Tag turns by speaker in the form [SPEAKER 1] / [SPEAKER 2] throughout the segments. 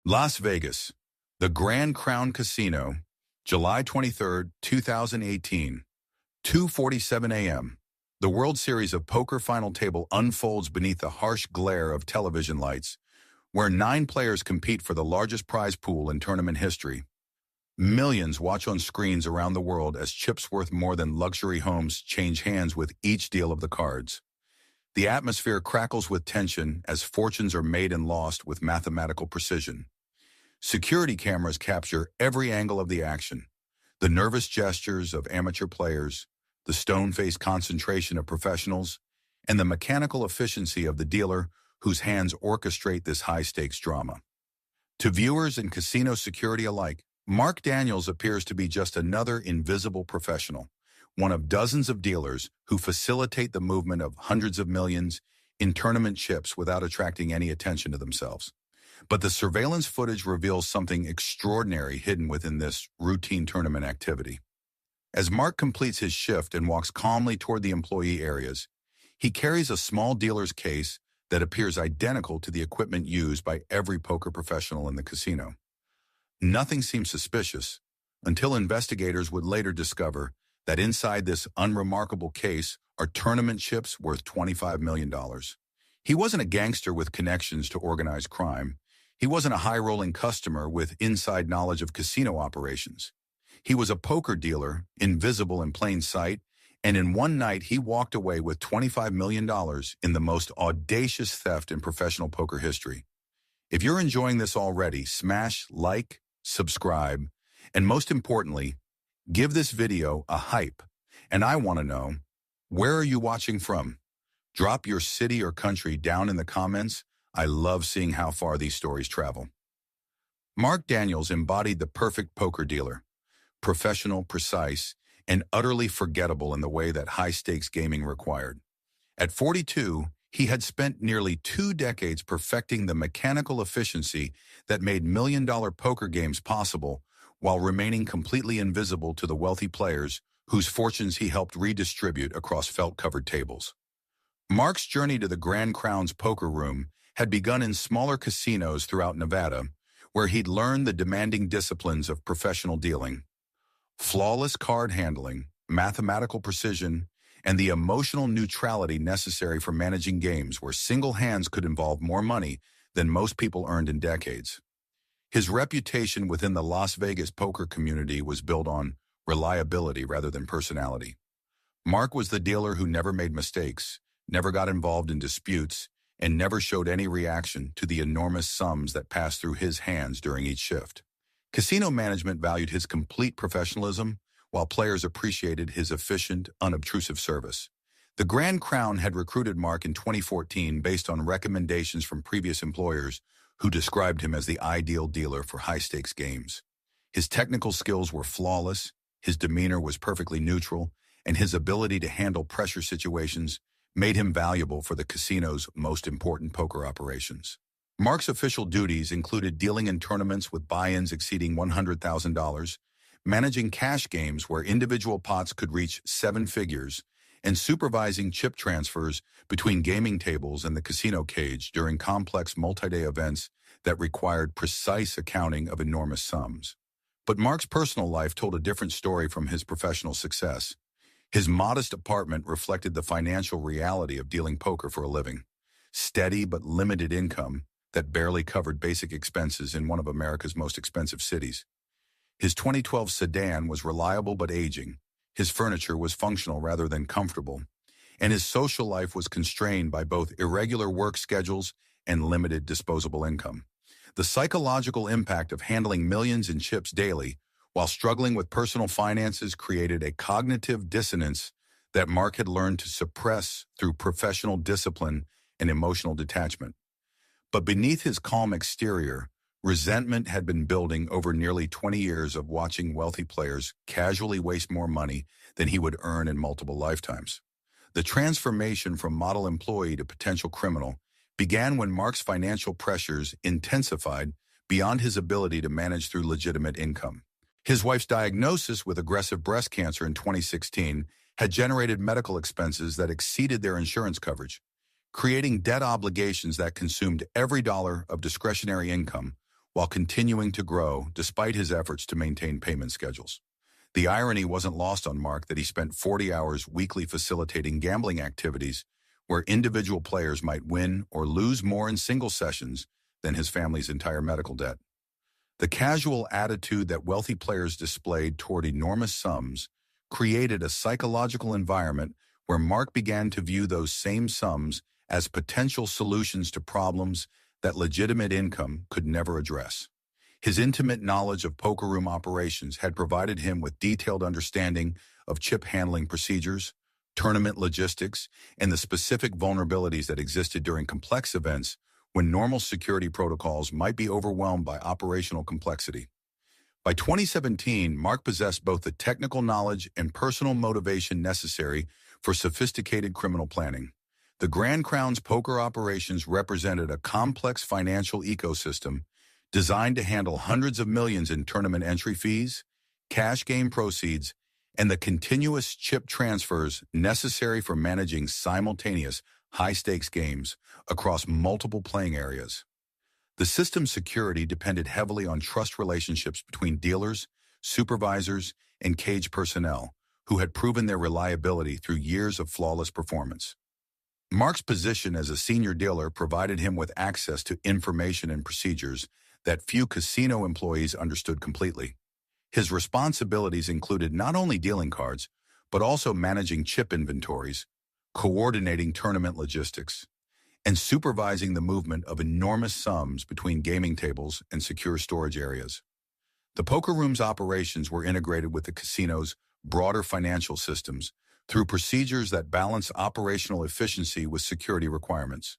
[SPEAKER 1] Las Vegas, the Grand Crown Casino, July 23, 2018, 2:47 a.m. The World Series of Poker final table unfolds beneath the harsh glare of television lights, where 9 players compete for the largest prize pool in tournament history. Millions watch on screens around the world as chips worth more than luxury homes change hands with each deal of the cards. The atmosphere crackles with tension as fortunes are made and lost with mathematical precision. Security cameras capture every angle of the action. The nervous gestures of amateur players, the stone-faced concentration of professionals, and the mechanical efficiency of the dealer whose hands orchestrate this high-stakes drama. To viewers and casino security alike, Mark Daniels appears to be just another invisible professional, one of dozens of dealers who facilitate the movement of hundreds of millions in tournament chips without attracting any attention to themselves. But the surveillance footage reveals something extraordinary hidden within this routine tournament activity. As Mark completes his shift and walks calmly toward the employee areas, he carries a small dealer's case that appears identical to the equipment used by every poker professional in the casino. Nothing seems suspicious until investigators would later discover that inside this unremarkable case are tournament chips worth $25 million. He wasn't a gangster with connections to organized crime. He wasn't a high-rolling customer with inside knowledge of casino operations. He was a poker dealer, invisible in plain sight, and in one night he walked away with $25 million in the most audacious theft in professional poker history. If you're enjoying this already, smash like, subscribe, and most importantly, give this video a hype. And I want to know, where are you watching from? Drop your city or country down in the comments. I love seeing how far these stories travel. Mark Daniels embodied the perfect poker dealer, professional, precise, and utterly forgettable in the way that high-stakes gaming required. At 42, he had spent nearly 2 decades perfecting the mechanical efficiency that made million-dollar poker games possible while remaining completely invisible to the wealthy players whose fortunes he helped redistribute across felt-covered tables. Mark's journey to the Grand Crown's poker room had begun in smaller casinos throughout Nevada, where he'd learned the demanding disciplines of professional dealing. Flawless card handling, mathematical precision, and the emotional neutrality necessary for managing games where single hands could involve more money than most people earned in decades. His reputation within the Las Vegas poker community was built on reliability rather than personality. Mark was the dealer who never made mistakes, never got involved in disputes, and never showed any reaction to the enormous sums that passed through his hands during each shift. Casino management valued his complete professionalism, while players appreciated his efficient, unobtrusive service. The Grand Crown had recruited Mark in 2014 based on recommendations from previous employers who described him as the ideal dealer for high-stakes games. His technical skills were flawless, his demeanor was perfectly neutral, and his ability to handle pressure situations made him valuable for the casino's most important poker operations. Mark's official duties included dealing in tournaments with buy-ins exceeding $100,000, managing cash games where individual pots could reach 7 figures, and supervising chip transfers between gaming tables and the casino cage during complex multi-day events that required precise accounting of enormous sums. But Mark's personal life told a different story from his professional success. His modest apartment reflected the financial reality of dealing poker for a living. Steady but limited income that barely covered basic expenses in one of America's most expensive cities. His 2012 sedan was reliable but aging. His furniture was functional rather than comfortable. And his social life was constrained by both irregular work schedules and limited disposable income. The psychological impact of handling millions in chips daily while struggling with personal finances created a cognitive dissonance that Mark had learned to suppress through professional discipline and emotional detachment. But beneath his calm exterior, resentment had been building over nearly 20 years of watching wealthy players casually waste more money than he would earn in multiple lifetimes. The transformation from model employee to potential criminal began when Mark's financial pressures intensified beyond his ability to manage through legitimate income. His wife's diagnosis with aggressive breast cancer in 2016 had generated medical expenses that exceeded their insurance coverage, creating debt obligations that consumed every dollar of discretionary income while continuing to grow despite his efforts to maintain payment schedules. The irony wasn't lost on Mark that he spent 40 hours weekly facilitating gambling activities where individual players might win or lose more in single sessions than his family's entire medical debt. The casual attitude that wealthy players displayed toward enormous sums created a psychological environment where Mark began to view those same sums as potential solutions to problems that legitimate income could never address. His intimate knowledge of poker room operations had provided him with detailed understanding of chip handling procedures, tournament logistics, and the specific vulnerabilities that existed during complex events when normal security protocols might be overwhelmed by operational complexity. By 2017, Mark possessed both the technical knowledge and personal motivation necessary for sophisticated criminal planning. The Grand Crown's poker operations represented a complex financial ecosystem designed to handle hundreds of millions in tournament entry fees, cash game proceeds, and the continuous chip transfers necessary for managing simultaneous high-stakes games across multiple playing areas. The system's security depended heavily on trust relationships between dealers, supervisors, and cage personnel, who had proven their reliability through years of flawless performance. Mark's position as a senior dealer provided him with access to information and procedures that few casino employees understood completely. His responsibilities included not only dealing cards, but also managing chip inventories, coordinating tournament logistics, and supervising the movement of enormous sums between gaming tables and secure storage areas. The poker room's operations were integrated with the casino's broader financial systems through procedures that balance operational efficiency with security requirements.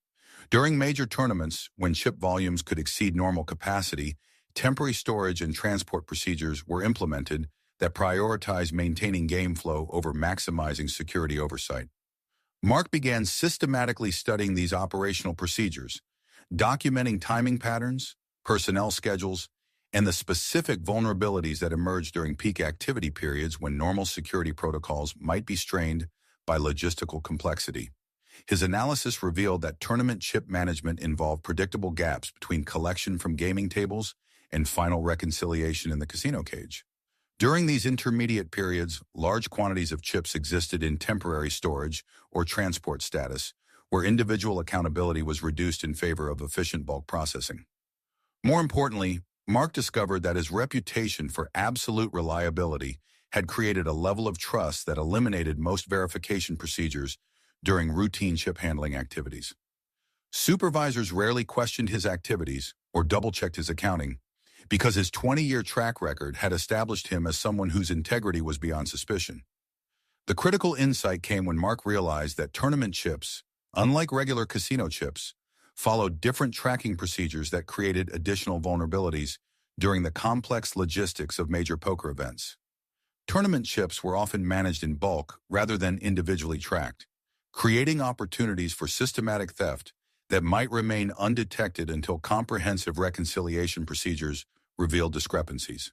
[SPEAKER 1] During major tournaments, when chip volumes could exceed normal capacity, temporary storage and transport procedures were implemented that prioritized maintaining game flow over maximizing security oversight. Mark began systematically studying these operational procedures, documenting timing patterns, personnel schedules, and the specific vulnerabilities that emerged during peak activity periods when normal security protocols might be strained by logistical complexity. His analysis revealed that tournament chip management involved predictable gaps between collection from gaming tables and final reconciliation in the casino cage. During these intermediate periods, large quantities of chips existed in temporary storage or transport status, where individual accountability was reduced in favor of efficient bulk processing. More importantly, Mark discovered that his reputation for absolute reliability had created a level of trust that eliminated most verification procedures during routine chip handling activities. Supervisors rarely questioned his activities or double-checked his accounting because his 20-year track record had established him as someone whose integrity was beyond suspicion. The critical insight came when Mark realized that tournament chips, unlike regular casino chips, followed different tracking procedures that created additional vulnerabilities during the complex logistics of major poker events. Tournament chips were often managed in bulk rather than individually tracked, creating opportunities for systematic theft that might remain undetected until comprehensive reconciliation procedures revealed discrepancies.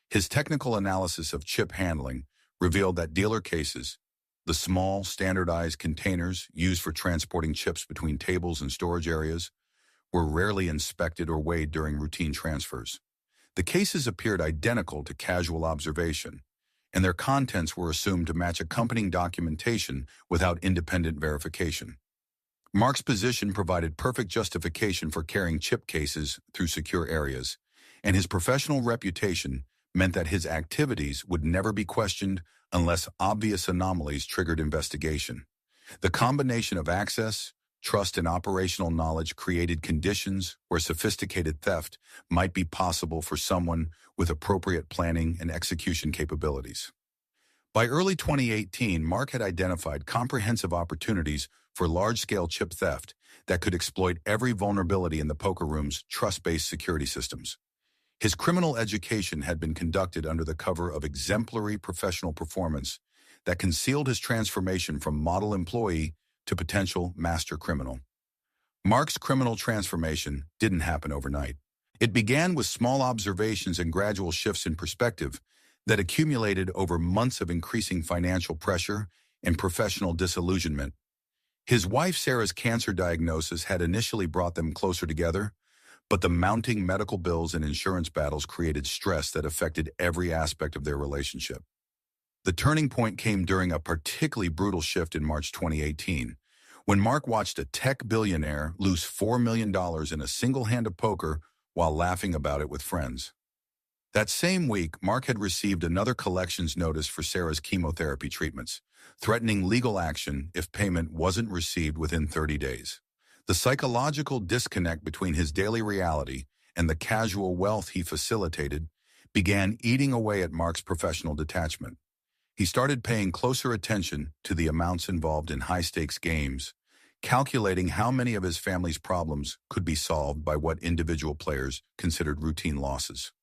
[SPEAKER 1] His technical analysis of chip handling revealed that dealer cases, the small, standardized containers used for transporting chips between tables and storage areas, were rarely inspected or weighed during routine transfers. The cases appeared identical to casual observation, and their contents were assumed to match accompanying documentation without independent verification. Mark's position provided perfect justification for carrying chip cases through secure areas, and his professional reputation meant that his activities would never be questioned unless obvious anomalies triggered investigation. The combination of access, trust, and operational knowledge created conditions where sophisticated theft might be possible for someone with appropriate planning and execution capabilities. By early 2018, Mark had identified comprehensive opportunities for large-scale chip theft that could exploit every vulnerability in the poker room's trust-based security systems. His criminal education had been conducted under the cover of exemplary professional performance that concealed his transformation from model employee to potential master criminal. Mark's criminal transformation didn't happen overnight. It began with small observations and gradual shifts in perspective that accumulated over months of increasing financial pressure and professional disillusionment. His wife Sarah's cancer diagnosis had initially brought them closer together, But the mounting medical bills and insurance battles created stress that affected every aspect of their relationship. The turning point came during a particularly brutal shift in March 2018, when Mark watched a tech billionaire lose $4 million in a single hand of poker while laughing about it with friends. That same week, Mark had received another collections notice for Sarah's chemotherapy treatments, threatening legal action if payment wasn't received within 30 days. The psychological disconnect between his daily reality and the casual wealth he facilitated began eating away at Mark's professional detachment. He started paying closer attention to the amounts involved in high-stakes games, calculating how many of his family's problems could be solved by what individual players considered routine losses.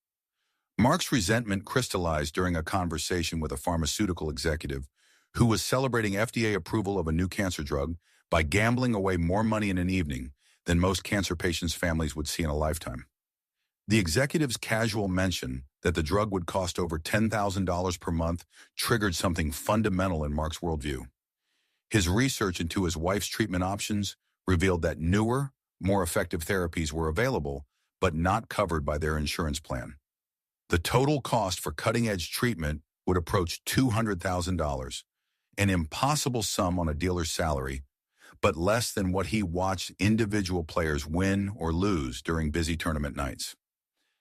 [SPEAKER 1] Mark's resentment crystallized during a conversation with a pharmaceutical executive who was celebrating FDA approval of a new cancer drug by gambling away more money in an evening than most cancer patients' families would see in a lifetime. The executive's casual mention that the drug would cost over $10,000 per month triggered something fundamental in Mark's worldview. His research into his wife's treatment options revealed that newer, more effective therapies were available, but not covered by their insurance plan. The total cost for cutting-edge treatment would approach $200,000, an impossible sum on a dealer's salary, but less than what he watched individual players win or lose during busy tournament nights.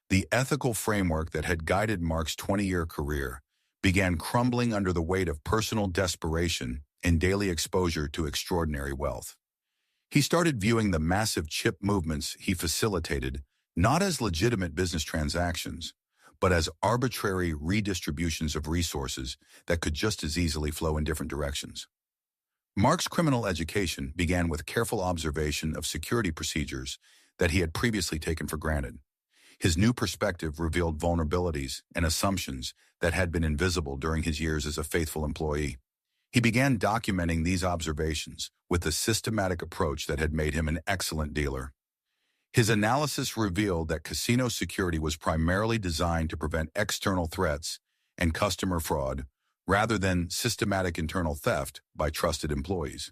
[SPEAKER 1] The ethical framework that had guided Mark's 20-year career began crumbling under the weight of personal desperation and daily exposure to extraordinary wealth. He started viewing the massive chip movements he facilitated not as legitimate business transactions, but as arbitrary redistributions of resources that could just as easily flow in different directions. Mark's criminal education began with careful observation of security procedures that he had previously taken for granted. His new perspective revealed vulnerabilities and assumptions that had been invisible during his years as a faithful employee. He began documenting these observations with the systematic approach that had made him an excellent dealer. His analysis revealed that casino security was primarily designed to prevent external threats and customer fraud rather than systematic internal theft by trusted employees.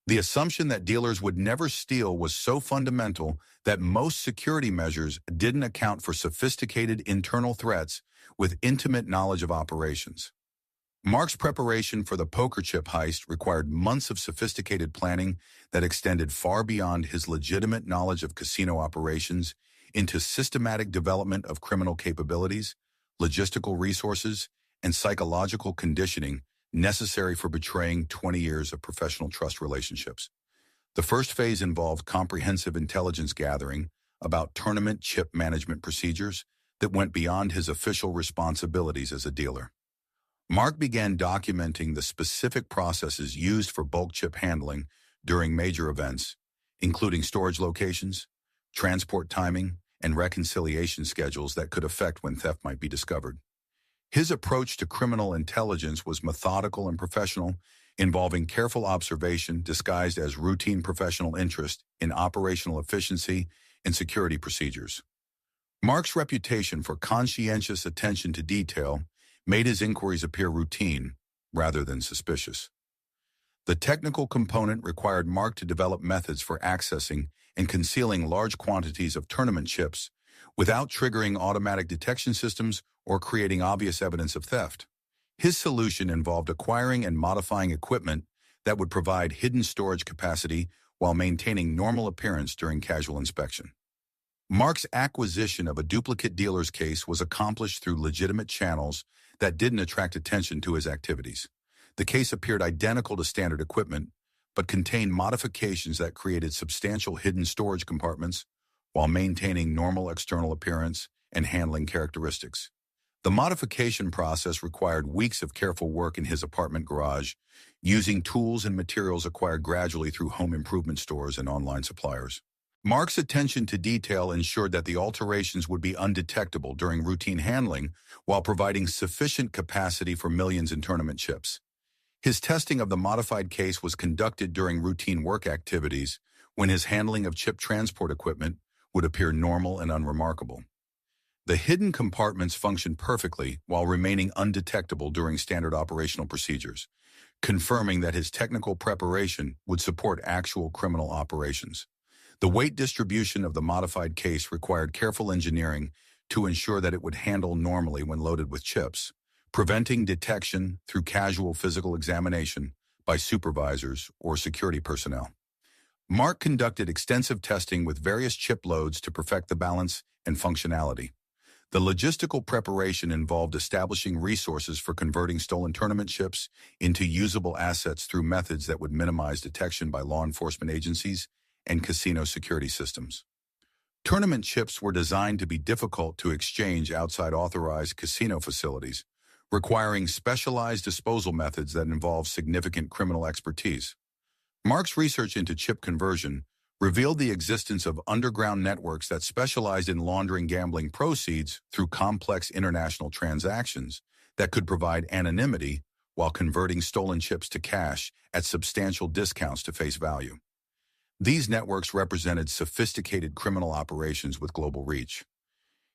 [SPEAKER 1] The assumption that dealers would never steal was so fundamental that most security measures didn't account for sophisticated internal threats with intimate knowledge of operations. Mark's preparation for the poker chip heist required months of sophisticated planning that extended far beyond his legitimate knowledge of casino operations into systematic development of criminal capabilities, logistical resources, and psychological conditioning necessary for betraying 20 years of professional trust relationships. The first phase involved comprehensive intelligence gathering about tournament chip management procedures that went beyond his official responsibilities as a dealer. Mark began documenting the specific processes used for bulk chip handling during major events, including storage locations, transport timing, and reconciliation schedules that could affect when theft might be discovered. His approach to criminal intelligence was methodical and professional, involving careful observation disguised as routine professional interest in operational efficiency and security procedures. Mark's reputation for conscientious attention to detail made his inquiries appear routine rather than suspicious. The technical component required Mark to develop methods for accessing and concealing large quantities of tournament chips without triggering automatic detection systems or creating obvious evidence of theft. His solution involved acquiring and modifying equipment that would provide hidden storage capacity while maintaining normal appearance during casual inspection. Mark's acquisition of a duplicate dealer's case was accomplished through legitimate channels that didn't attract attention to his activities. The case appeared identical to standard equipment, but contained modifications that created substantial hidden storage compartments while maintaining normal external appearance and handling characteristics. The modification process required weeks of careful work in his apartment garage, using tools and materials acquired gradually through home improvement stores and online suppliers. Mark's attention to detail ensured that the alterations would be undetectable during routine handling while providing sufficient capacity for millions in tournament chips. His testing of the modified case was conducted during routine work activities when his handling of chip transport equipment would appear normal and unremarkable. The hidden compartments functioned perfectly while remaining undetectable during standard operational procedures, confirming that his technical preparation would support actual criminal operations. The weight distribution of the modified case required careful engineering to ensure that it would handle normally when loaded with chips, preventing detection through casual physical examination by supervisors or security personnel. Mark conducted extensive testing with various chip loads to perfect the balance and functionality. The logistical preparation involved establishing resources for converting stolen tournament chips into usable assets through methods that would minimize detection by law enforcement agencies and casino security systems. Tournament chips were designed to be difficult to exchange outside authorized casino facilities, requiring specialized disposal methods that involve significant criminal expertise. Mark's research into chip conversion revealed the existence of underground networks that specialized in laundering gambling proceeds through complex international transactions that could provide anonymity while converting stolen chips to cash at substantial discounts to face value. These networks represented sophisticated criminal operations with global reach.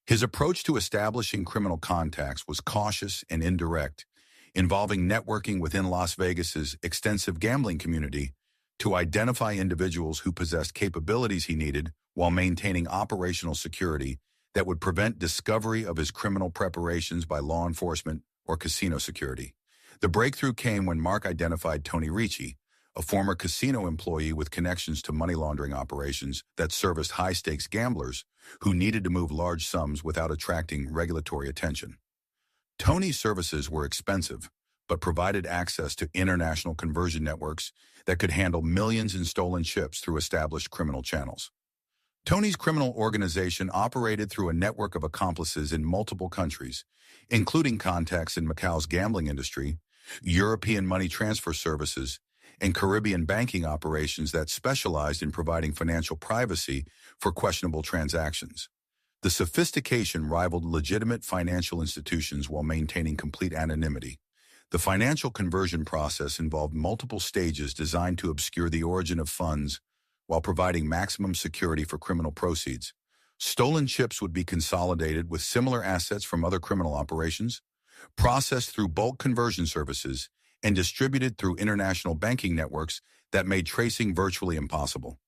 [SPEAKER 1] His approach to establishing criminal contacts was cautious and indirect, involving networking within Las Vegas's extensive gambling community to identify individuals who possessed capabilities he needed while maintaining operational security that would prevent discovery of his criminal preparations by law enforcement or casino security. The breakthrough came when Mark identified Tony Ricci, a former casino employee with connections to money laundering operations that serviced high-stakes gamblers who needed to move large sums without attracting regulatory attention. Tony's services were expensive, but provided access to international conversion networks that could handle millions in stolen chips through established criminal channels. Tony's criminal organization operated through a network of accomplices in multiple countries, including contacts in Macau's gambling industry, European money transfer services, and Caribbean banking operations that specialized in providing financial privacy for questionable transactions. The sophistication rivaled legitimate financial institutions while maintaining complete anonymity. The financial conversion process involved multiple stages designed to obscure the origin of funds while providing maximum security for criminal proceeds. Stolen chips would be consolidated with similar assets from other criminal operations, processed through bulk conversion services, and distributed through international banking networks that made tracing virtually impossible.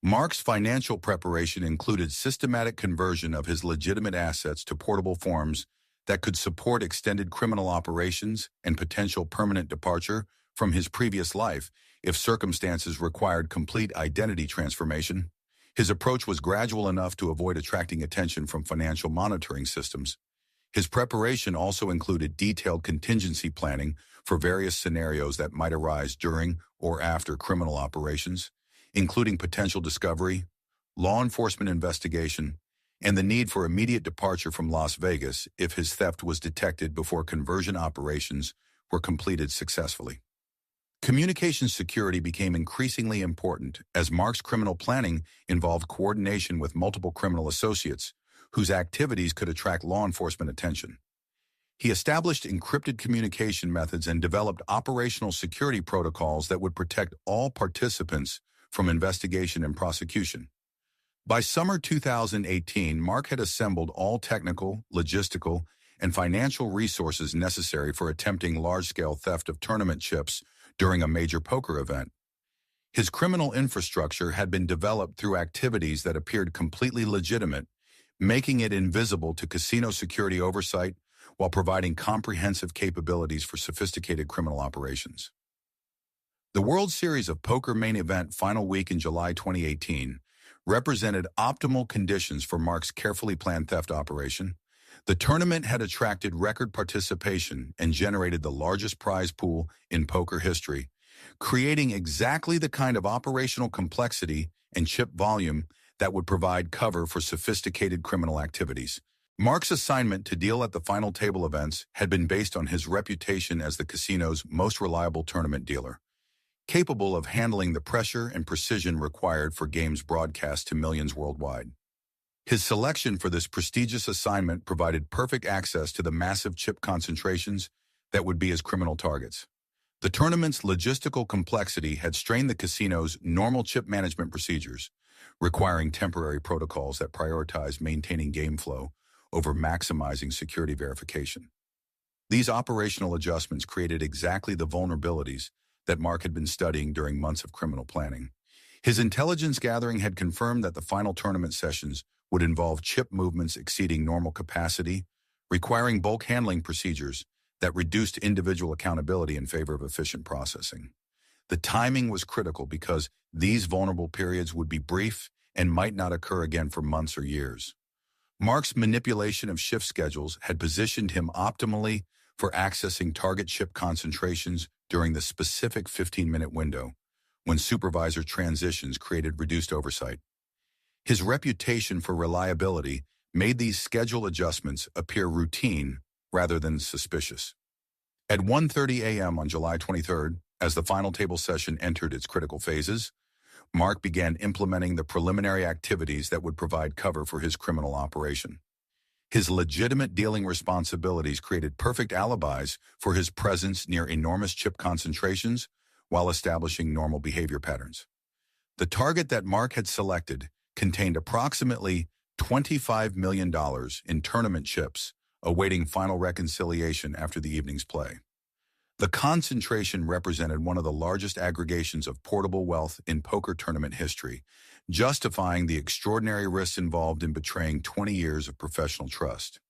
[SPEAKER 1] Mark's financial preparation included systematic conversion of his legitimate assets to portable forms that could support extended criminal operations and potential permanent departure from his previous life if circumstances required complete identity transformation. His approach was gradual enough to avoid attracting attention from financial monitoring systems. His preparation also included detailed contingency planning for various scenarios that might arise during or after criminal operations, including potential discovery, law enforcement investigation, and the need for immediate departure from Las Vegas if his theft was detected before conversion operations were completed successfully. Communication security became increasingly important as Mark's criminal planning involved coordination with multiple criminal associates whose activities could attract law enforcement attention. He established encrypted communication methods and developed operational security protocols that would protect all participants from investigation and prosecution. By summer 2018, Mark had assembled all technical, logistical, and financial resources necessary for attempting large-scale theft of tournament chips during a major poker event. His criminal infrastructure had been developed through activities that appeared completely legitimate, making it invisible to casino security oversight while providing comprehensive capabilities for sophisticated criminal operations. The World Series of Poker main event final week in July 2018 represented optimal conditions for Mark's carefully planned theft operation. The tournament had attracted record participation and generated the largest prize pool in poker history, creating exactly the kind of operational complexity and chip volume that would provide cover for sophisticated criminal activities. Mark's assignment to deal at the final table events had been based on his reputation as the casino's most reliable tournament dealer, capable of handling the pressure and precision required for games broadcast to millions worldwide. His selection for this prestigious assignment provided perfect access to the massive chip concentrations that would be his criminal targets. The tournament's logistical complexity had strained the casino's normal chip management procedures, requiring temporary protocols that prioritized maintaining game flow over maximizing security verification. These operational adjustments created exactly the vulnerabilities that Mark had been studying during months of criminal planning. His intelligence gathering had confirmed that the final tournament sessions would involve chip movements exceeding normal capacity, requiring bulk handling procedures that reduced individual accountability in favor of efficient processing. The timing was critical because these vulnerable periods would be brief and might not occur again for months or years. Mark's manipulation of shift schedules had positioned him optimally for accessing target chip concentrations during the specific 15-minute window, when supervisor transitions created reduced oversight. His reputation for reliability made these schedule adjustments appear routine rather than suspicious. At 1:30 a.m. on July 23rd, as the final table session entered its critical phases, Mark began implementing the preliminary activities that would provide cover for his criminal operation. His legitimate dealing responsibilities created perfect alibis for his presence near enormous chip concentrations while establishing normal behavior patterns. The target that Mark had selected contained approximately $25 million in tournament chips, awaiting final reconciliation after the evening's play. The concentration represented one of the largest aggregations of portable wealth in poker tournament history, justifying the extraordinary risks involved in betraying 20 years of professional trust.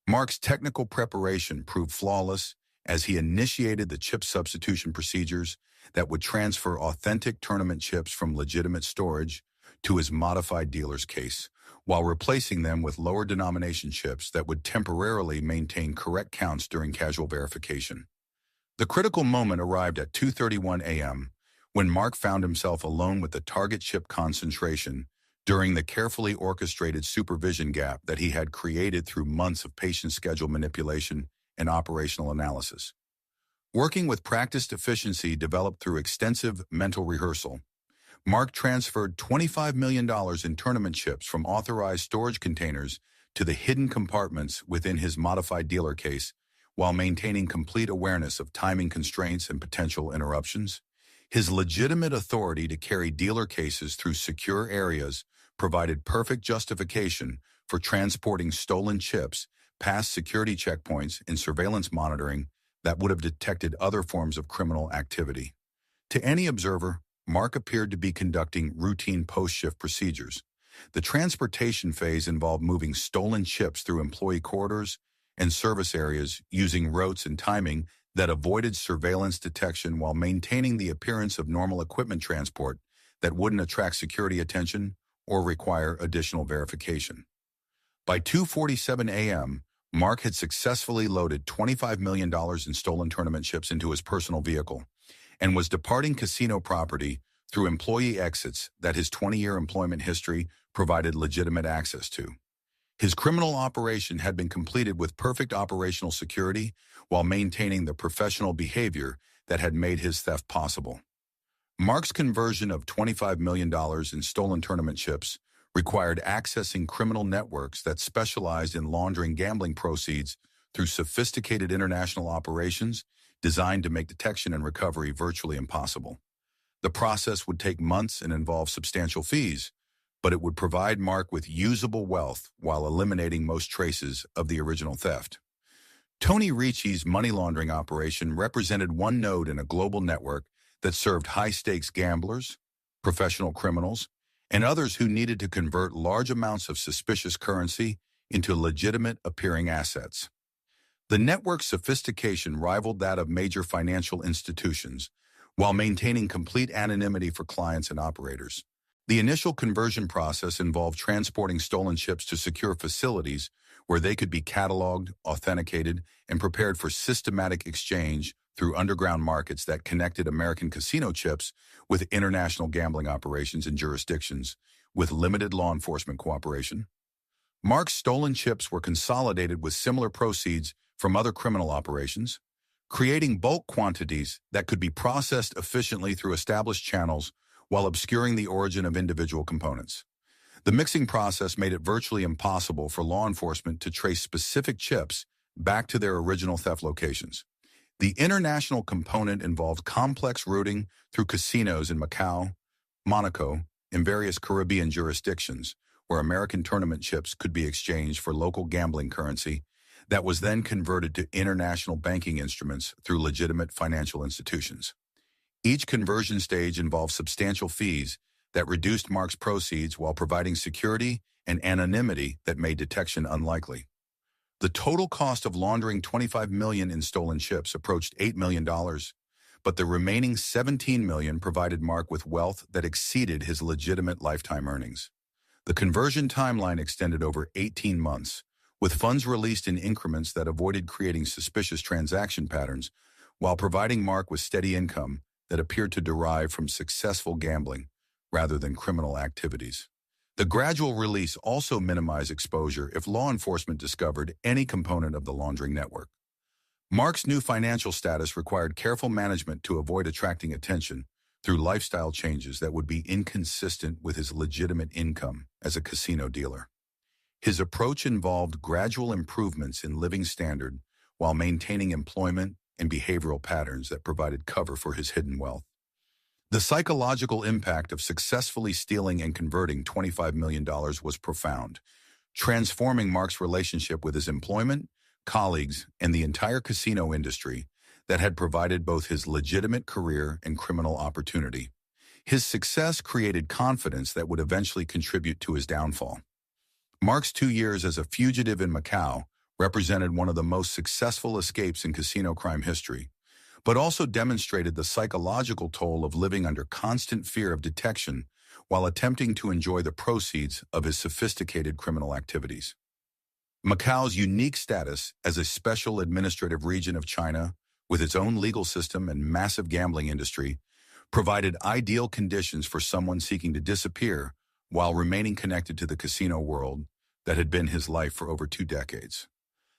[SPEAKER 1] Mark's technical preparation proved flawless as he initiated the chip substitution procedures that would transfer authentic tournament chips from legitimate storage to his modified dealer's case, while replacing them with lower denomination chips that would temporarily maintain correct counts during casual verification. The critical moment arrived at 2:31 a.m. when Mark found himself alone with the target chip concentration during the carefully orchestrated supervision gap that he had created through months of patient schedule manipulation and operational analysis. Working with practiced efficiency developed through extensive mental rehearsal, Mark transferred $25 million in tournament chips from authorized storage containers to the hidden compartments within his modified dealer case, while maintaining complete awareness of timing constraints and potential interruptions. His legitimate authority to carry dealer cases through secure areas provided perfect justification for transporting stolen chips past security checkpoints and surveillance monitoring that would have detected other forms of criminal activity. To any observer, Mark appeared to be conducting routine post-shift procedures. The transportation phase involved moving stolen chips through employee corridors and service areas using routes and timing that avoided surveillance detection while maintaining the appearance of normal equipment transport that wouldn't attract security attention or require additional verification. By 2:47 a.m., Mark had successfully loaded $25 million in stolen tournament chips into his personal vehicle and was departing casino property through employee exits that his 20-year employment history provided legitimate access to. His criminal operation had been completed with perfect operational security while maintaining the professional behavior that had made his theft possible. Mark's conversion of $25 million in stolen tournament chips required accessing criminal networks that specialized in laundering gambling proceeds through sophisticated international operations designed to make detection and recovery virtually impossible. The process would take months and involve substantial fees, but it would provide Mark with usable wealth while eliminating most traces of the original theft. Tony Ricci's money laundering operation represented one node in a global network that served high-stakes gamblers, professional criminals, and others who needed to convert large amounts of suspicious currency into legitimate-appearing assets. The network's sophistication rivaled that of major financial institutions, while maintaining complete anonymity for clients and operators. The initial conversion process involved transporting stolen chips to secure facilities where they could be cataloged, authenticated, and prepared for systematic exchange through underground markets that connected American casino chips with international gambling operations in jurisdictions with limited law enforcement cooperation. Mark's stolen chips were consolidated with similar proceeds from other criminal operations, creating bulk quantities that could be processed efficiently through established channels while obscuring the origin of individual components. The mixing process made it virtually impossible for law enforcement to trace specific chips back to their original theft locations. The international component involved complex routing through casinos in Macau, Monaco, and various Caribbean jurisdictions, where American tournament chips could be exchanged for local gambling currency that was then converted to international banking instruments through legitimate financial institutions. Each conversion stage involved substantial fees that reduced Mark's proceeds while providing security and anonymity that made detection unlikely. The total cost of laundering $25 million in stolen chips approached $8 million, but the remaining $17 million provided Mark with wealth that exceeded his legitimate lifetime earnings. The conversion timeline extended over 18 months, with funds released in increments that avoided creating suspicious transaction patterns while providing Mark with steady income that appeared to derive from successful gambling rather than criminal activities. The gradual release also minimized exposure if law enforcement discovered any component of the laundering network. Mark's new financial status required careful management to avoid attracting attention through lifestyle changes that would be inconsistent with his legitimate income as a casino dealer. His approach involved gradual improvements in living standard while maintaining employment and behavioral patterns that provided cover for his hidden wealth. The psychological impact of successfully stealing and converting $25 million was profound, transforming Mark's relationship with his employment, colleagues, and the entire casino industry that had provided both his legitimate career and criminal opportunity. His success created confidence that would eventually contribute to his downfall. Mark's 2 years as a fugitive in Macau represented one of the most successful escapes in casino crime history, but also demonstrated the psychological toll of living under constant fear of detection while attempting to enjoy the proceeds of his sophisticated criminal activities. Macau's unique status as a special administrative region of China, with its own legal system and massive gambling industry, provided ideal conditions for someone seeking to disappear while remaining connected to the casino world that had been his life for over 2 decades.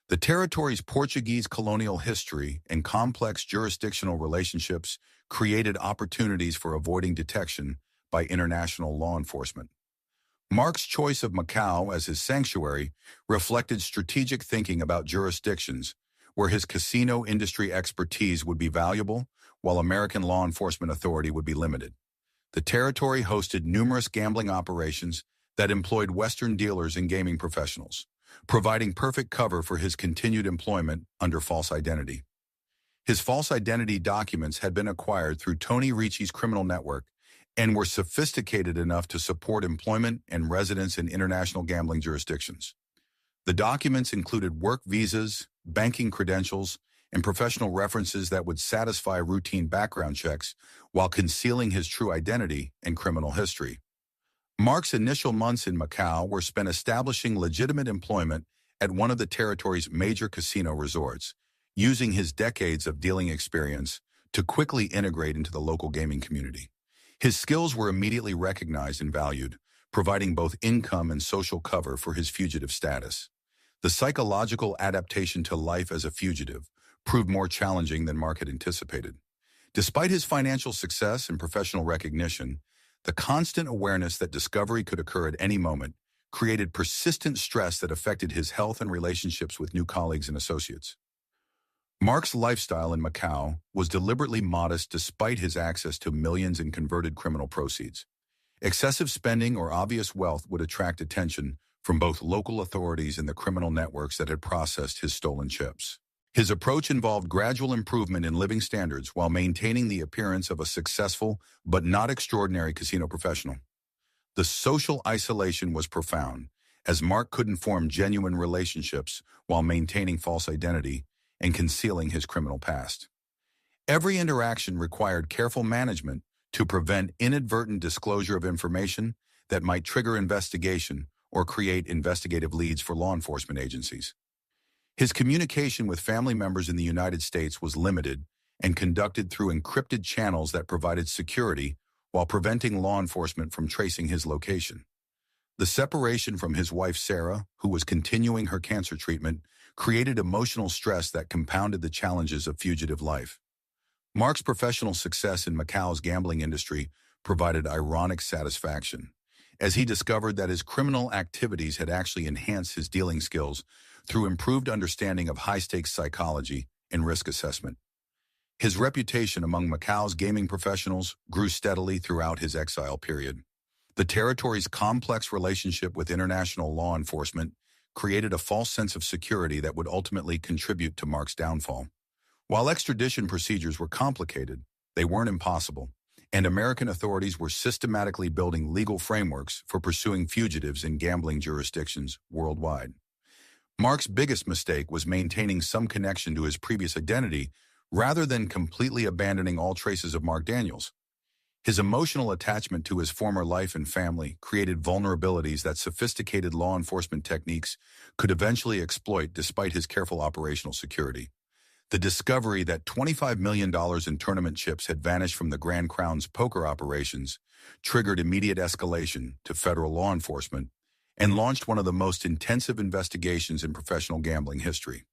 [SPEAKER 1] The territory's Portuguese colonial history and complex jurisdictional relationships created opportunities for avoiding detection by international law enforcement. Mark's choice of Macau as his sanctuary reflected strategic thinking about jurisdictions where his casino industry expertise would be valuable while American law enforcement authority would be limited. The territory hosted numerous gambling operations that employed Western dealers and gaming professionals, providing perfect cover for his continued employment under false identity. His false identity documents had been acquired through Tony Ricci's criminal network and were sophisticated enough to support employment and residence in international gambling jurisdictions. The documents included work visas, banking credentials, and professional references that would satisfy routine background checks while concealing his true identity and criminal history. Mark's initial months in Macau were spent establishing legitimate employment at one of the territory's major casino resorts, using his decades of dealing experience to quickly integrate into the local gaming community. His skills were immediately recognized and valued, providing both income and social cover for his fugitive status. The psychological adaptation to life as a fugitive proved more challenging than Mark had anticipated. Despite his financial success and professional recognition, the constant awareness that discovery could occur at any moment created persistent stress that affected his health and relationships with new colleagues and associates. Mark's lifestyle in Macau was deliberately modest despite his access to millions in converted criminal proceeds. Excessive spending or obvious wealth would attract attention from both local authorities and the criminal networks that had processed his stolen chips. His approach involved gradual improvement in living standards while maintaining the appearance of a successful but not extraordinary casino professional. The social isolation was profound, as Mark couldn't form genuine relationships while maintaining false identity and concealing his criminal past. Every interaction required careful management to prevent inadvertent disclosure of information that might trigger investigation or create investigative leads for law enforcement agencies. His communication with family members in the United States was limited and conducted through encrypted channels that provided security while preventing law enforcement from tracing his location. The separation from his wife Sarah, who was continuing her cancer treatment, created emotional stress that compounded the challenges of fugitive life. Mark's professional success in Macau's gambling industry provided ironic satisfaction, as he discovered that his criminal activities had actually enhanced his dealing skills through improved understanding of high-stakes psychology and risk assessment. His reputation among Macau's gaming professionals grew steadily throughout his exile period. The territory's complex relationship with international law enforcement created a false sense of security that would ultimately contribute to Mark's downfall. While extradition procedures were complicated, they weren't impossible, and American authorities were systematically building legal frameworks for pursuing fugitives in gambling jurisdictions worldwide. Mark's biggest mistake was maintaining some connection to his previous identity rather than completely abandoning all traces of Mark Daniels. His emotional attachment to his former life and family created vulnerabilities that sophisticated law enforcement techniques could eventually exploit despite his careful operational security. The discovery that $25 million in tournament chips had vanished from the Grand Crown's poker operations triggered immediate escalation to federal law enforcement and launched one of the most intensive investigations in professional gambling history.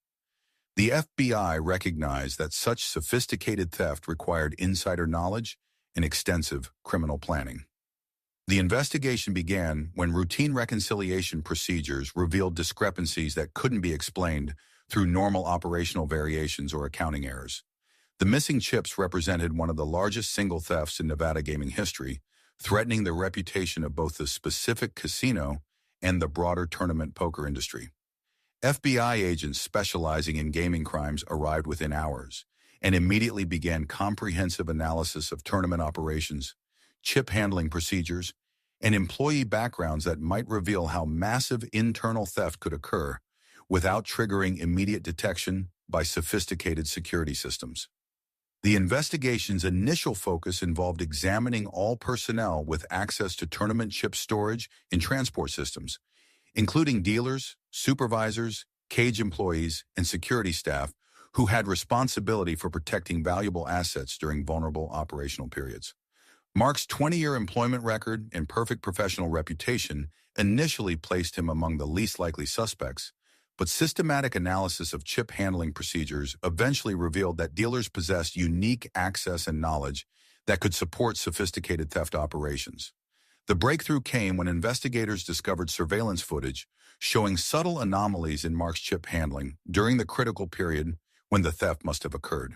[SPEAKER 1] The FBI recognized that such sophisticated theft required insider knowledge and extensive criminal planning. The investigation began when routine reconciliation procedures revealed discrepancies that couldn't be explained through normal operational variations or accounting errors. The missing chips represented one of the largest single thefts in Nevada gaming history, threatening the reputation of both the specific casino and the broader tournament poker industry. FBI agents specializing in gaming crimes arrived within hours and immediately began comprehensive analysis of tournament operations, chip handling procedures, and employee backgrounds that might reveal how massive internal theft could occur without triggering immediate detection by sophisticated security systems. The investigation's initial focus involved examining all personnel with access to tournament chip storage and transport systems, including dealers, supervisors, cage employees, and security staff who had responsibility for protecting valuable assets during vulnerable operational periods. Mark's 20-year employment record and perfect professional reputation initially placed him among the least likely suspects, but systematic analysis of chip handling procedures eventually revealed that dealers possessed unique access and knowledge that could support sophisticated theft operations. The breakthrough came when investigators discovered surveillance footage showing subtle anomalies in Mark's chip handling during the critical period when the theft must have occurred.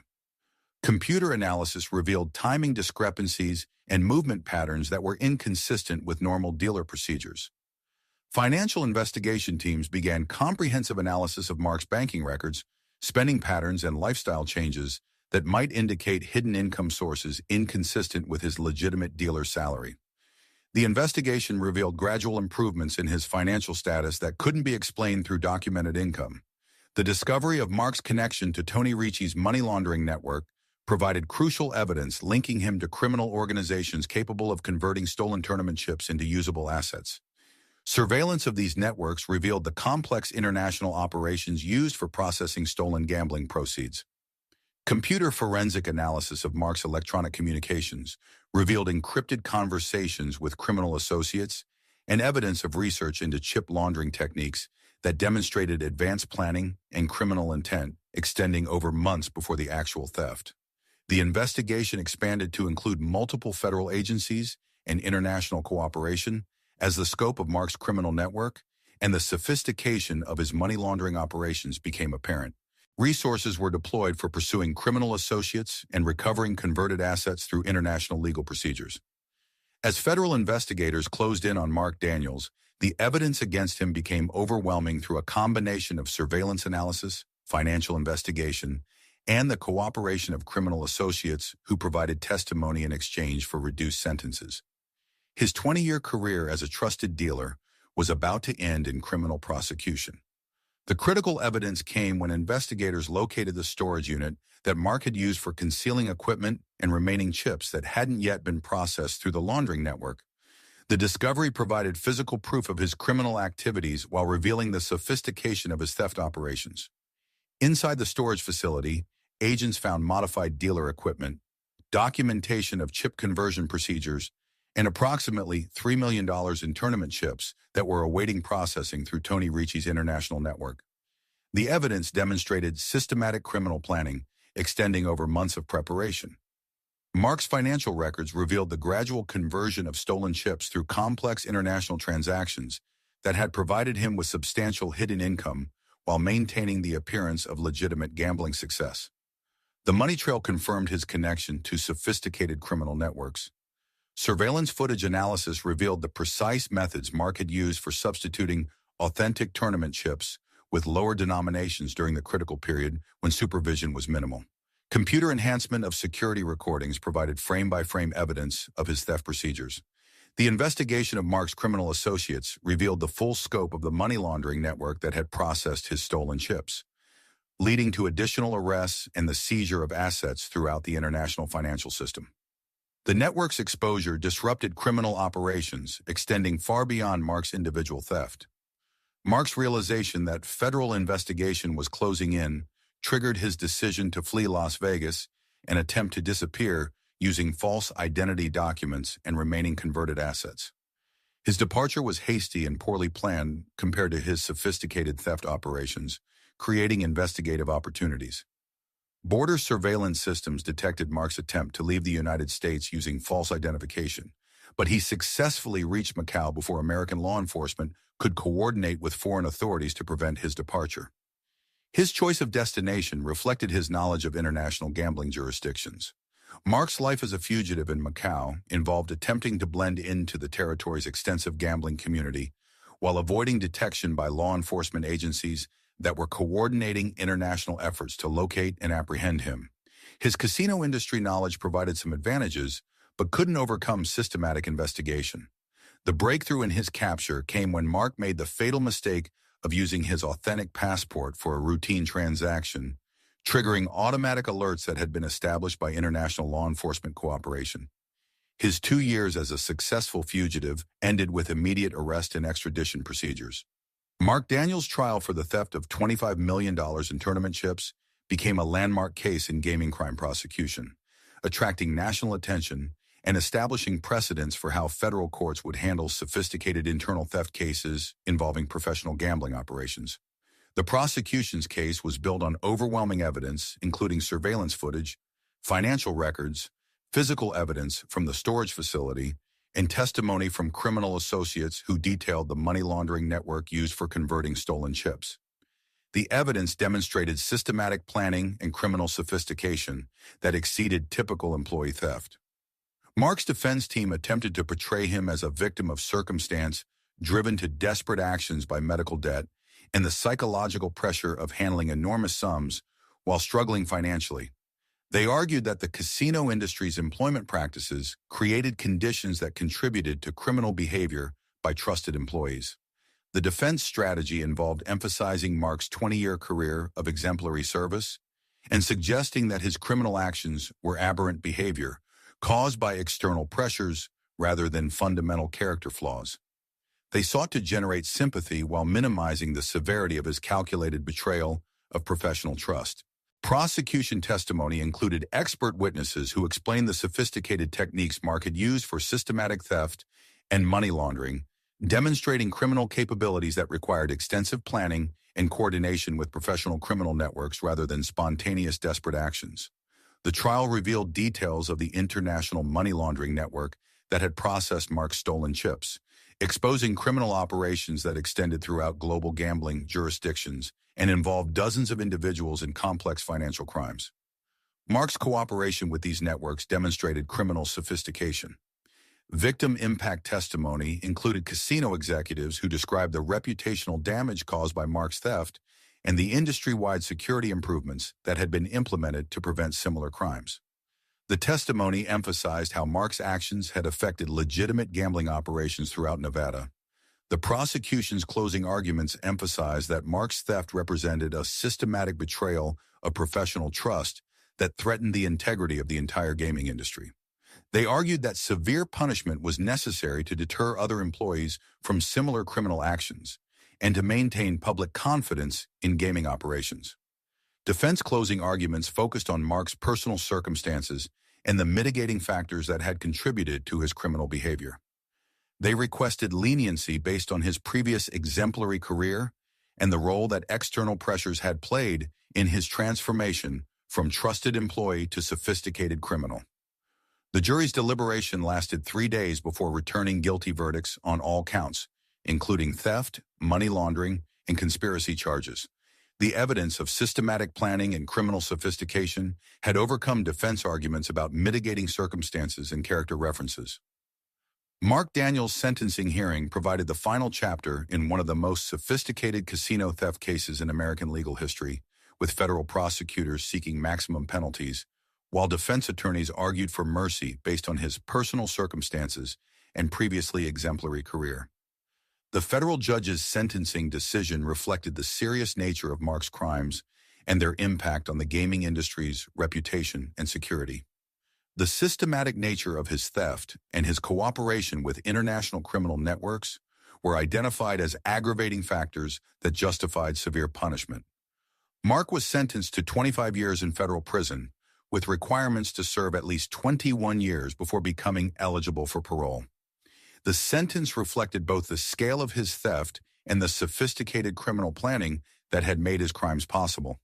[SPEAKER 1] Computer analysis revealed timing discrepancies and movement patterns that were inconsistent with normal dealer procedures. Financial investigation teams began comprehensive analysis of Mark's banking records, spending patterns, and lifestyle changes that might indicate hidden income sources inconsistent with his legitimate dealer salary. The investigation revealed gradual improvements in his financial status that couldn't be explained through documented income. The discovery of Mark's connection to Tony Ricci's money laundering network provided crucial evidence linking him to criminal organizations capable of converting stolen tournament chips into usable assets. Surveillance of these networks revealed the complex international operations used for processing stolen gambling proceeds. Computer forensic analysis of Mark's electronic communications revealed encrypted conversations with criminal associates and evidence of research into chip laundering techniques that demonstrated advanced planning and criminal intent extending over months before the actual theft. The investigation expanded to include multiple federal agencies and international cooperation as the scope of Mark's criminal network and the sophistication of his money laundering operations became apparent. Resources were deployed for pursuing criminal associates and recovering converted assets through international legal procedures. As federal investigators closed in on Mark Daniels, the evidence against him became overwhelming through a combination of surveillance analysis, financial investigation, and the cooperation of criminal associates who provided testimony in exchange for reduced sentences. His 20-year career as a trusted dealer was about to end in criminal prosecution. The critical evidence came when investigators located the storage unit that Mark had used for concealing equipment and remaining chips that hadn't yet been processed through the laundering network. The discovery provided physical proof of his criminal activities while revealing the sophistication of his theft operations. Inside the storage facility, agents found modified dealer equipment, documentation of chip conversion procedures, and approximately $3 million in tournament chips that were awaiting processing through Tony Ricci's international network. The evidence demonstrated systematic criminal planning extending over months of preparation. Mark's financial records revealed the gradual conversion of stolen chips through complex international transactions that had provided him with substantial hidden income while maintaining the appearance of legitimate gambling success. The money trail confirmed his connection to sophisticated criminal networks. Surveillance footage analysis revealed the precise methods Mark had used for substituting authentic tournament chips with lower denominations during the critical period when supervision was minimal. Computer enhancement of security recordings provided frame-by-frame evidence of his theft procedures. The investigation of Mark's criminal associates revealed the full scope of the money laundering network that had processed his stolen chips, leading to additional arrests and the seizure of assets throughout the international financial system. The network's exposure disrupted criminal operations, extending far beyond Mark's individual theft. Mark's realization that federal investigation was closing in triggered his decision to flee Las Vegas and attempt to disappear using false identity documents and remaining converted assets. His departure was hasty and poorly planned compared to his sophisticated theft operations, creating investigative opportunities. Border surveillance systems detected Mark's attempt to leave the United States using false identification, but he successfully reached Macau before American law enforcement could coordinate with foreign authorities to prevent his departure. His choice of destination reflected his knowledge of international gambling jurisdictions. Mark's life as a fugitive in Macau involved attempting to blend into the territory's extensive gambling community while avoiding detection by law enforcement agencies that were coordinating international efforts to locate and apprehend him. His casino industry knowledge provided some advantages, but couldn't overcome systematic investigation. The breakthrough in his capture came when Mark made the fatal mistake of using his authentic passport for a routine transaction, triggering automatic alerts that had been established by international law enforcement cooperation. His 2 years as a successful fugitive ended with immediate arrest and extradition procedures. Mark Daniels' trial for the theft of $25 million in tournament chips became a landmark case in gaming crime prosecution, attracting national attention and establishing precedents for how federal courts would handle sophisticated internal theft cases involving professional gambling operations. The prosecution's case was built on overwhelming evidence, including surveillance footage, financial records, physical evidence from the storage facility, and testimony from criminal associates who detailed the money laundering network used for converting stolen chips. The evidence demonstrated systematic planning and criminal sophistication that exceeded typical employee theft. Mark's defense team attempted to portray him as a victim of circumstance driven to desperate actions by medical debt and the psychological pressure of handling enormous sums while struggling financially. They argued that the casino industry's employment practices created conditions that contributed to criminal behavior by trusted employees. The defense strategy involved emphasizing Mark's 20-year career of exemplary service and suggesting that his criminal actions were aberrant behavior caused by external pressures rather than fundamental character flaws. They sought to generate sympathy while minimizing the severity of his calculated betrayal of professional trust. Prosecution testimony included expert witnesses who explained the sophisticated techniques Mark had used for systematic theft and money laundering, demonstrating criminal capabilities that required extensive planning and coordination with professional criminal networks rather than spontaneous desperate actions. The trial revealed details of the international money laundering network that had processed Mark's stolen chips, exposing criminal operations that extended throughout global gambling jurisdictions and involved dozens of individuals in complex financial crimes. Mark's cooperation with these networks demonstrated criminal sophistication. Victim impact testimony included casino executives who described the reputational damage caused by Mark's theft and the industry-wide security improvements that had been implemented to prevent similar crimes. The testimony emphasized how Mark's actions had affected legitimate gambling operations throughout Nevada. The prosecution's closing arguments emphasized that Mark's theft represented a systematic betrayal of professional trust that threatened the integrity of the entire gaming industry. They argued that severe punishment was necessary to deter other employees from similar criminal actions and to maintain public confidence in gaming operations. Defense closing arguments focused on Mark's personal circumstances and the mitigating factors that had contributed to his criminal behavior. They requested leniency based on his previous exemplary career and the role that external pressures had played in his transformation from trusted employee to sophisticated criminal. The jury's deliberation lasted 3 days before returning guilty verdicts on all counts, including theft, money laundering, and conspiracy charges. The evidence of systematic planning and criminal sophistication had overcome defense arguments about mitigating circumstances and character references. Mark Daniels' sentencing hearing provided the final chapter in one of the most sophisticated casino theft cases in American legal history, with federal prosecutors seeking maximum penalties, while defense attorneys argued for mercy based on his personal circumstances and previously exemplary career. The federal judge's sentencing decision reflected the serious nature of Mark's crimes and their impact on the gaming industry's reputation and security. The systematic nature of his theft and his cooperation with international criminal networks were identified as aggravating factors that justified severe punishment. Mark was sentenced to 25 years in federal prison, with requirements to serve at least 21 years before becoming eligible for parole. The sentence reflected both the scale of his theft and the sophisticated criminal planning that had made his crimes possible.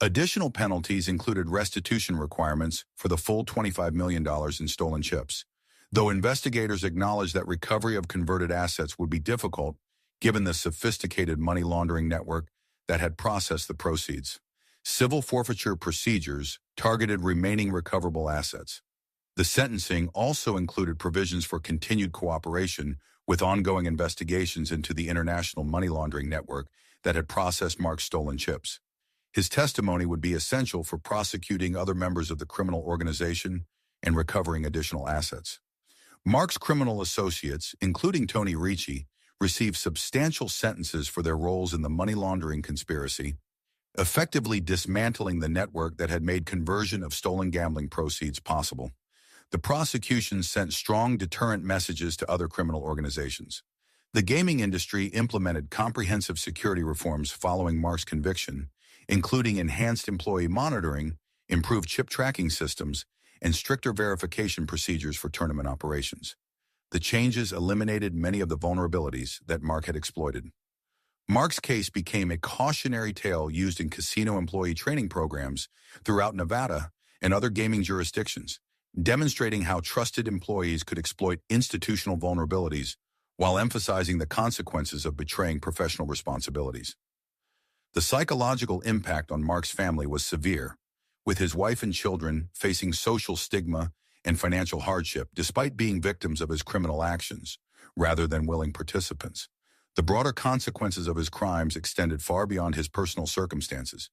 [SPEAKER 1] Additional penalties included restitution requirements for the full $25 million in stolen chips, though investigators acknowledged that recovery of converted assets would be difficult given the sophisticated money laundering network that had processed the proceeds. Civil forfeiture procedures targeted remaining recoverable assets. The sentencing also included provisions for continued cooperation with ongoing investigations into the international money laundering network that had processed Mark's stolen chips. His testimony would be essential for prosecuting other members of the criminal organization and recovering additional assets. Mark's criminal associates, including Tony Ricci, received substantial sentences for their roles in the money laundering conspiracy, effectively dismantling the network that had made conversion of stolen gambling proceeds possible. The prosecution sent strong deterrent messages to other criminal organizations. The gaming industry implemented comprehensive security reforms following Mark's conviction, including enhanced employee monitoring, improved chip tracking systems, and stricter verification procedures for tournament operations. The changes eliminated many of the vulnerabilities that Mark had exploited. Mark's case became a cautionary tale used in casino employee training programs throughout Nevada and other gaming jurisdictions, demonstrating how trusted employees could exploit institutional vulnerabilities while emphasizing the consequences of betraying professional responsibilities. The psychological impact on Mark's family was severe, with his wife and children facing social stigma and financial hardship despite being victims of his criminal actions, rather than willing participants. The broader consequences of his crimes extended far beyond his personal circumstances.